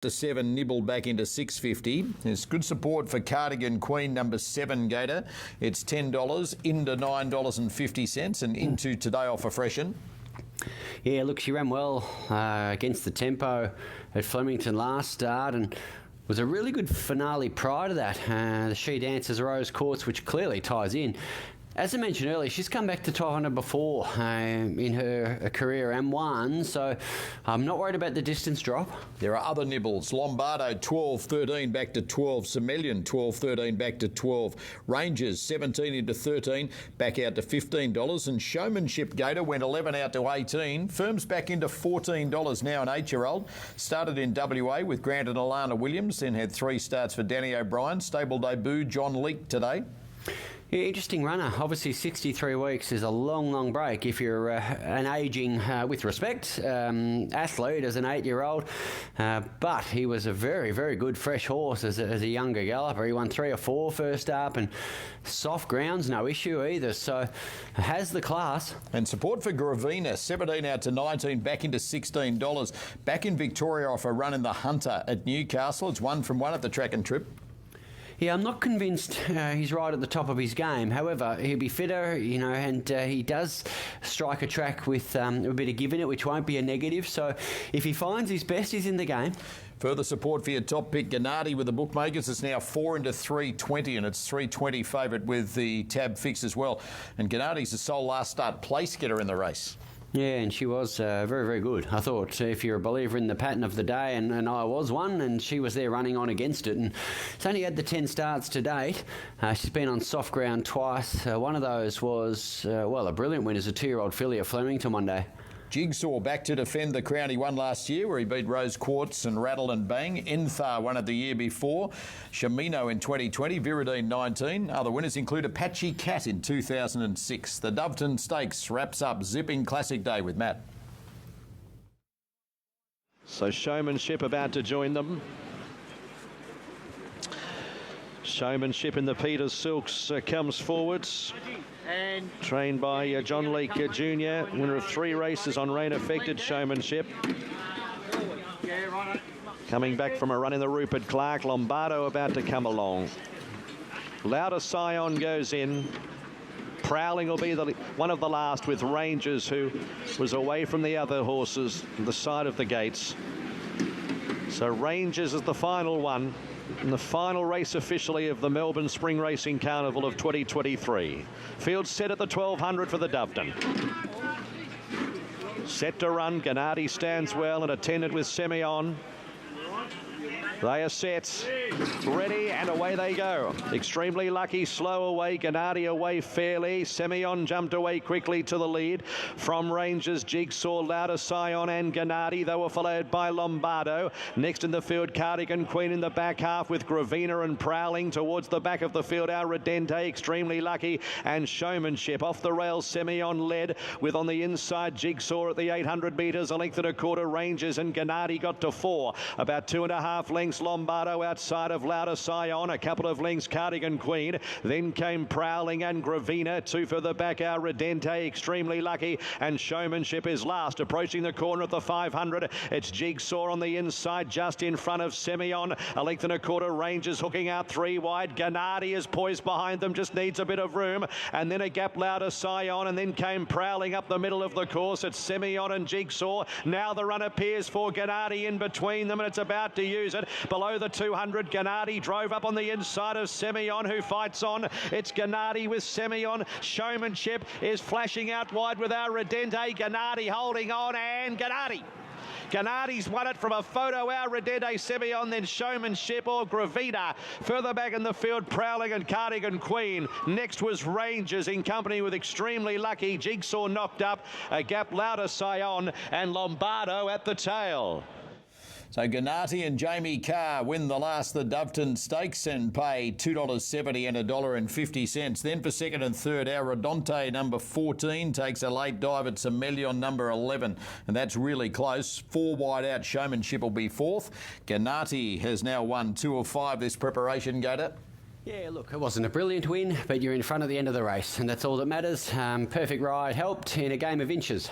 to 7 nibbled back into 650. There's good support for Cardigan Queen number 7 Gator. It's $10 into $9.50 and into today off a freshen. Yeah, look, she ran well against the tempo at Flemington last start and was a really good finale prior to that. The She Dances Rose Courts, which clearly ties in. As I mentioned earlier, she's come back to 1200 before in her career and won, so I'm not worried about the distance drop. There are other nibbles. Lombardo 12-13 back to 12. Semelian 12-13 back to 12. Rangers 17 into 13 back out to $15. And Showmanship Gator went 11 out to 18. Firm's back into $14 now, an 8-year-old. Started in WA with Grant and Alana Williams, then had 3 starts for Danny O'Brien. Stable debut John Leake today. Yeah, interesting runner. Obviously, 63 weeks is a long, long break if you're an ageing, with respect, athlete as an 8-year-old. But he was a very, very good fresh horse as a younger galloper. He won 3 or 4 first up, and soft grounds, no issue either. So has the class. And support for Gravina, 17 out to 19, back into $16. Back in Victoria off a run in the Hunter at Newcastle. It's 1 from 1 at the track and trip. Yeah, I'm not convinced he's right at the top of his game. However, he'll be fitter, and he does strike a track with a bit of give in it, which won't be a negative. So if he finds his best, he's in the game. Further support for your top pick, GHAANATI with the bookmakers. It's now 4 into 320, and it's 320 favourite with the tab fix as well. And GHAANATI's the sole last start place getter in the race. Yeah, and she was very, very good. I thought if you're a believer in the pattern of the day, and I was one, and she was there running on against it. And it's only had the 10 starts to date. She's been on soft ground twice. One of those was, a brilliant win as a 2-year-old filly at Flemington one day. Jigsaw back to defend the crown he won last year, where he beat Rose Quartz and Rattle and Bang. Enthar won it the year before. Shamino in 2020, Viridine 19. Other winners include Apache Cat in 2006. The Doveton Stakes wraps up Zipping Classic Day with Matt. So Showmanship about to join them. Showmanship in the Peters Silks comes forwards. Trained by John Leake Jr., winner of 3 races on rain-affected Showmanship. Coming back from a run in the Rupert Clark. Lombardo about to come along. Louder Scion goes in. Prowling will be one of the last, with Rangers, who was away from the other horses on the side of the gates. So Rangers is the final one, and the final race officially of the Melbourne Spring Racing Carnival of 2023. Field set at the 1200 for the Doveton. Set to run, GHAANATI stands well and attended with Semyon. They are set, ready, and away they go. Extremely Lucky, slow away. GHAANATI away fairly. Semyon jumped away quickly to the lead. From Rangers, Jigsaw, Louder Scion and GHAANATI. They were followed by Lombardo. Next in the field, Cardigan Queen in the back half with Gravina and Prowling. Towards the back of the field, our Redente, Extremely Lucky and Showmanship. Off the rails, Semyon led with on the inside Jigsaw at the 800 metres. A length and a quarter. Rangers and GHAANATI got to 4. About 2.5 lengths. Lombardo outside of Louder Scion, a couple of lengths Cardigan Queen, then came Prowling and Gravina, 2 further back our Redente, Extremely Lucky and Showmanship is last, approaching the corner at the 500. It's Jigsaw on the inside just in front of Semyon, a length and a quarter. Rangers hooking out 3 wide. GHAANATI is poised behind them, just needs a bit of room, and then a gap. Louder Scion, and then came Prowling up the middle of the course. It's Semyon and Jigsaw. Now the run appears for GHAANATI in between them, and it's about to use it. Below the 200, GHAANATI drove up on the inside of Semyon, who fights on. It's GHAANATI with Semyon. Showmanship is flashing out wide with our Redente. GHAANATI holding on, and GHAANATI's won it from a photo. Our Redente, Semyon, then Showmanship or Gravina. Further back in the field, Prowling and Cardigan Queen. Next was Rangers in company with Extremely Lucky. Jigsaw knocked up. A gap. Louder Scion and Lombardo at the tail. So GHAANATI and Jamie Carr win the last the Doveton Stakes and pay $2.70 and $1.50. Then for second and third, our Redente number 14 takes a late dive at Semelion number 11, and that's really close. 4 wide out. Showmanship will be fourth. GHAANATI has now won 2 of 5 this preparation, Gator. Yeah, look, it wasn't a brilliant win, but you're in front at the end of the race, and that's all that matters. Perfect ride helped in a game of inches.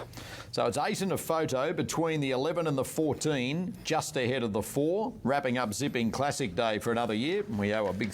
So it's 8 and a photo between the 11 and the 14, just ahead of the 4, wrapping up Zipping Classic Day for another year. We owe a big